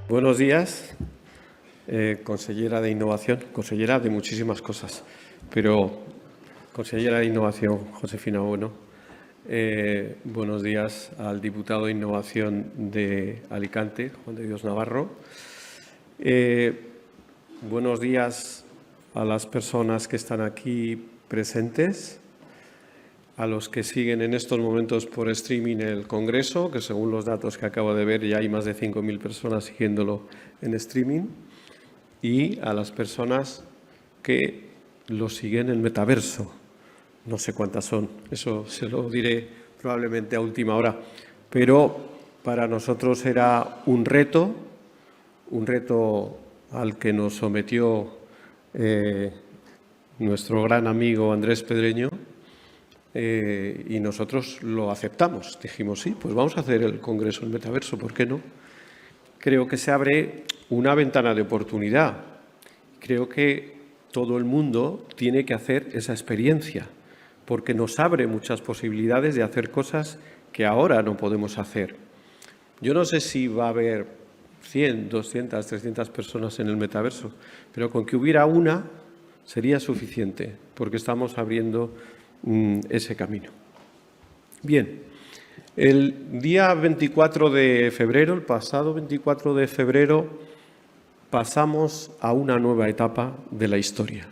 Buenos días, consellera de Innovación, consellera de muchísimas cosas, pero consellera de Innovación, Josefina Bueno. Buenos días al diputado de Innovación de Alicante, Juan de Dios Navarro. Buenos días a las personas que están aquí presentes, a los que siguen en estos momentos por streaming el Congreso, que según los datos que acabo de ver ya hay más de 5.000 personas siguiéndolo en streaming, y a las personas que lo siguen en metaverso. No sé cuántas son, eso se lo diré probablemente a última hora, pero para nosotros era un reto al que nos sometió nuestro gran amigo Andrés Pedreño, y nosotros lo aceptamos. Dijimos, sí, pues vamos a hacer el Congreso en metaverso, ¿por qué no? Creo que se abre una ventana de oportunidad. Creo que todo el mundo tiene que hacer esa experiencia, porque nos abre muchas posibilidades de hacer cosas que ahora no podemos hacer. Yo no sé si va a haber 100, 200, 300 personas en el metaverso, pero con que hubiera una sería suficiente, porque estamos abriendo ese camino. Bien, el día 24 de febrero, el pasado 24 de febrero, pasamos a una nueva etapa de la historia.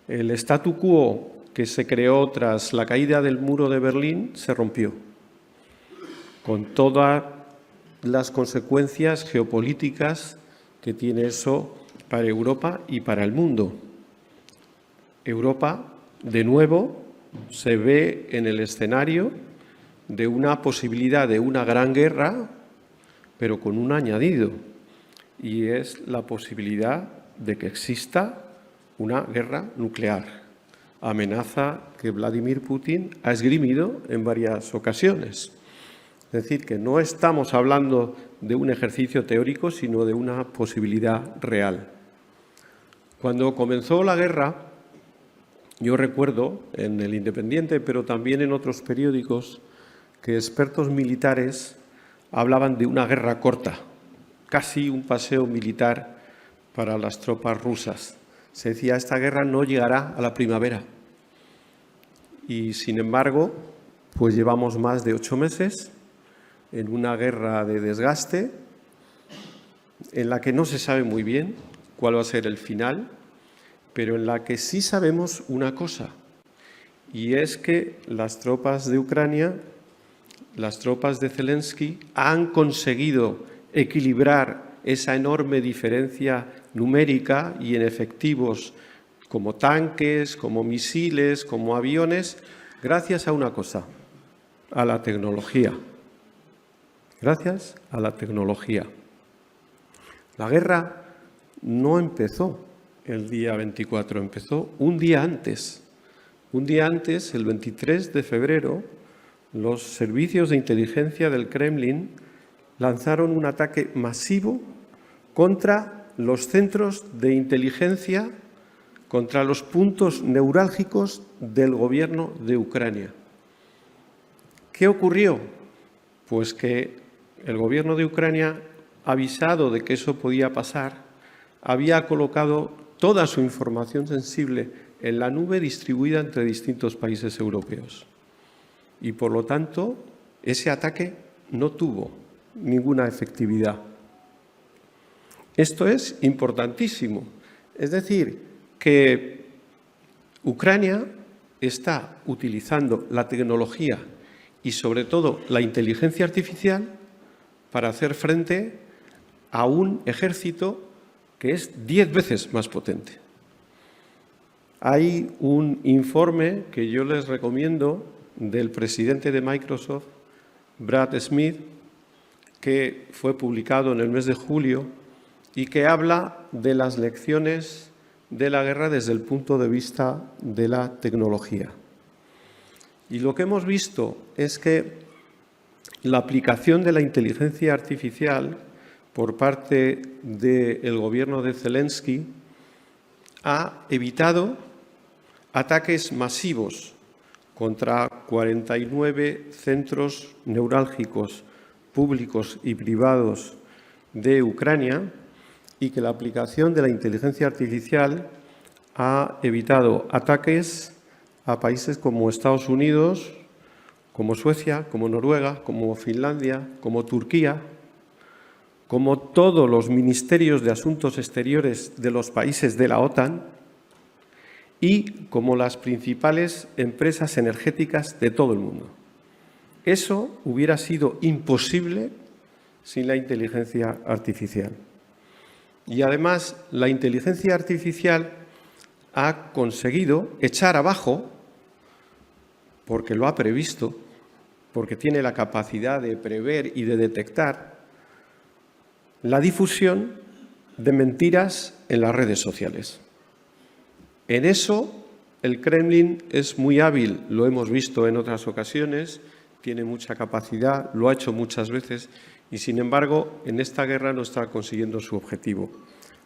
El statu quo que se creó tras la caída del muro de Berlín se rompió, con todas las consecuencias geopolíticas que tiene eso para Europa y para el mundo. Europa, de nuevo, se ve en el escenario de una posibilidad de una gran guerra, pero con un añadido, y es la posibilidad de que exista una guerra nuclear, amenaza que Vladimir Putin ha esgrimido en varias ocasiones. Es decir, que no estamos hablando de un ejercicio teórico, sino de una posibilidad real. Cuando comenzó la guerra, yo recuerdo en El Independiente, pero también en otros periódicos, que expertos militares hablaban de una guerra corta, casi un paseo militar para las tropas rusas. Se decía, esta guerra no llegará a la primavera. Y, sin embargo, pues llevamos más de 8 meses en una guerra de desgaste en la que no se sabe muy bien cuál va a ser el final, pero en la que sí sabemos una cosa, y es que las tropas de Ucrania, las tropas de Zelensky, han conseguido equilibrar esa enorme diferencia numérica y en efectivos como tanques, como misiles, como aviones, gracias a una cosa, a la tecnología. Gracias a la tecnología. La guerra no empezó el día 24, empezó un día antes. Un día antes, el 23 de febrero, los servicios de inteligencia del Kremlin lanzaron un ataque masivo contra los centros de inteligencia, contra los puntos neurálgicos del gobierno de Ucrania. ¿Qué ocurrió? Pues que el gobierno de Ucrania, avisado de que eso podía pasar, había colocado toda su información sensible en la nube distribuida entre distintos países europeos. Y, por lo tanto, ese ataque no tuvo ninguna efectividad. Esto es importantísimo. Es decir, que Ucrania está utilizando la tecnología y, sobre todo, la inteligencia artificial para hacer frente a un ejército que es 10 veces más potente. Hay un informe que yo les recomiendo del presidente de Microsoft, Brad Smith, que fue publicado en el mes de julio y que habla de las lecciones de la guerra desde el punto de vista de la tecnología. Y lo que hemos visto es que la aplicación de la inteligencia artificial por parte del gobierno de Zelensky ha evitado ataques masivos contra 49 centros neurálgicos públicos y privados de Ucrania y que la aplicación de la inteligencia artificial ha evitado ataques a países como Estados Unidos, como Suecia, como Noruega, como Finlandia, como Turquía, como todos los ministerios de Asuntos Exteriores de los países de la OTAN y como las principales empresas energéticas de todo el mundo. Eso hubiera sido imposible sin la inteligencia artificial. Y además, la inteligencia artificial ha conseguido echar abajo, porque lo ha previsto, porque tiene la capacidad de prever y de detectar, la difusión de mentiras en las redes sociales. En eso el Kremlin es muy hábil, lo hemos visto en otras ocasiones, tiene mucha capacidad, lo ha hecho muchas veces y, sin embargo, en esta guerra no está consiguiendo su objetivo.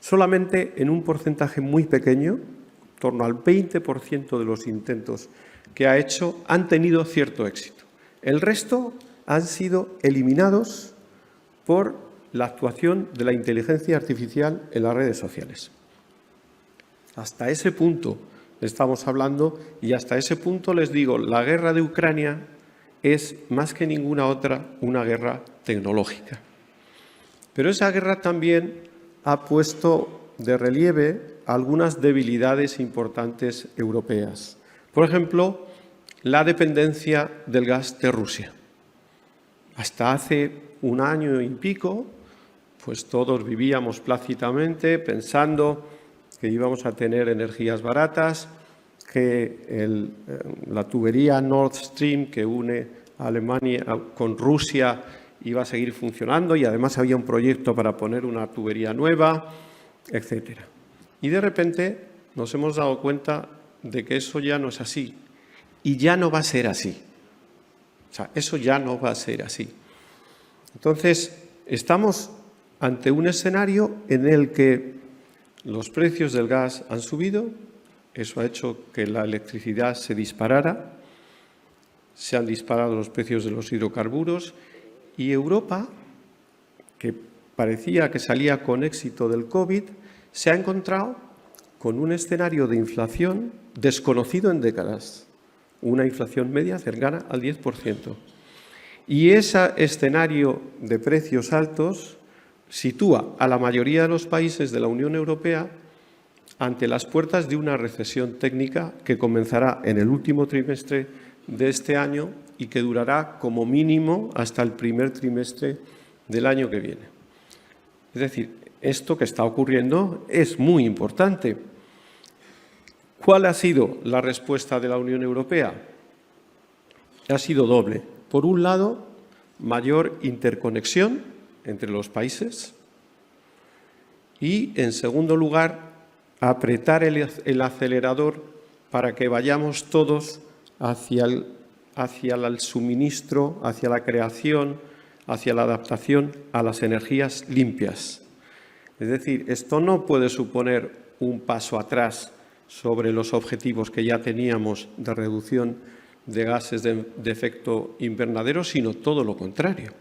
Solamente en un porcentaje muy pequeño, en torno al 20% de los intentos que ha hecho, han tenido cierto éxito. El resto han sido eliminados por la actuación de la inteligencia artificial en las redes sociales. Hasta ese punto estamos hablando y hasta ese punto les digo, la guerra de Ucrania es más que ninguna otra una guerra tecnológica. Pero esa guerra también ha puesto de relieve algunas debilidades importantes europeas. Por ejemplo, la dependencia del gas de Rusia. Hasta hace un año y pico, pues todos vivíamos plácidamente pensando que íbamos a tener energías baratas, que la tubería Nord Stream que une a Alemania con Rusia iba a seguir funcionando y además había un proyecto para poner una tubería nueva, etcétera. Y de repente nos hemos dado cuenta de que eso ya no es así y ya no va a ser así. O sea, eso ya no va a ser así. Entonces, estamos ante un escenario en el que los precios del gas han subido, eso ha hecho que la electricidad se disparara, se han disparado los precios de los hidrocarburos y Europa, que parecía que salía con éxito del COVID, se ha encontrado con un escenario de inflación desconocido en décadas, una inflación media cercana al 10%. Y ese escenario de precios altos sitúa a la mayoría de los países de la Unión Europea ante las puertas de una recesión técnica que comenzará en el último trimestre de este año y que durará como mínimo hasta el primer trimestre del año que viene. Es decir, esto que está ocurriendo es muy importante. ¿Cuál ha sido la respuesta de la Unión Europea? Ha sido doble. Por un lado, mayor interconexión entre los países y, en segundo lugar, apretar el acelerador para que vayamos todos hacia el suministro, hacia la creación, hacia la adaptación a las energías limpias. Es decir, esto no puede suponer un paso atrás sobre los objetivos que ya teníamos de reducción de gases de efecto invernadero, sino todo lo contrario.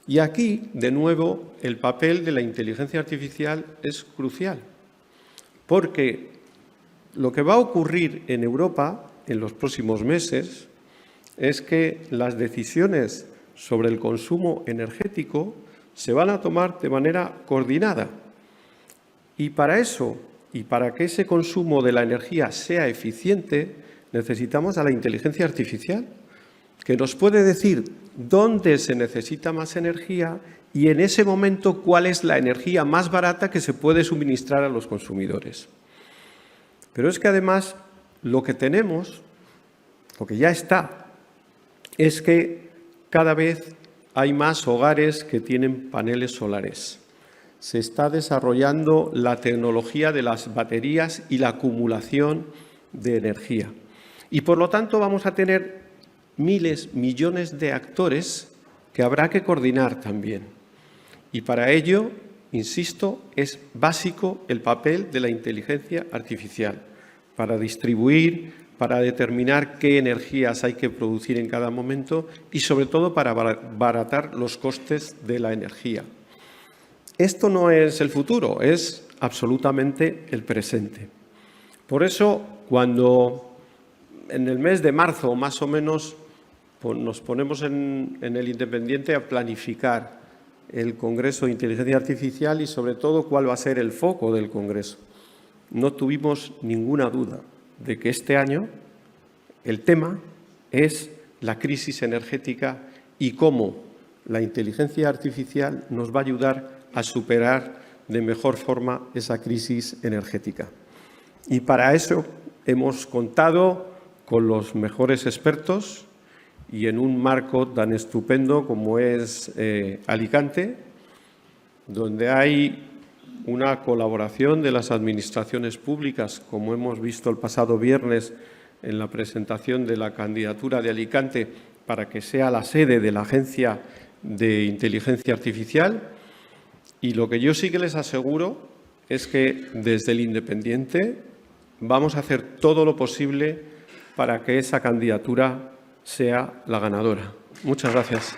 Y aquí, de nuevo, el papel de la inteligencia artificial es crucial, porque lo que va a ocurrir en Europa en los próximos meses es que las decisiones sobre el consumo energético se van a tomar de manera coordinada. Y para eso, y para que ese consumo de la energía sea eficiente, necesitamos a la inteligencia artificial, que nos puede decir dónde se necesita más energía y en ese momento cuál es la energía más barata que se puede suministrar a los consumidores. Pero es que además lo que tenemos, lo que ya está, es que cada vez hay más hogares que tienen paneles solares. Se está desarrollando la tecnología de las baterías y la acumulación de energía. Y por lo tanto vamos a tener miles, millones de actores que habrá que coordinar también. Y para ello, insisto, es básico el papel de la inteligencia artificial para distribuir, para determinar qué energías hay que producir en cada momento y, sobre todo, para abaratar los costes de la energía. esto no es el futuro, es absolutamente el presente. Por eso, cuando en el mes de marzo, más o menos, nos ponemos en el Independiente a planificar el Congreso de Inteligencia Artificial y, sobre todo, cuál va a ser el foco del Congreso. No tuvimos ninguna duda de que este año el tema es la crisis energética y cómo la inteligencia artificial nos va a ayudar a superar de mejor forma esa crisis energética. Y para eso hemos contado con los mejores expertos y en un marco tan estupendo como es Alicante, donde hay una colaboración de las administraciones públicas, como hemos visto el pasado viernes en la presentación de la candidatura de Alicante para que sea la sede de la Agencia de Inteligencia Artificial. Y lo que yo sí que les aseguro es que desde el Independiente vamos a hacer todo lo posible para que esa candidatura sea la ganadora. Muchas gracias.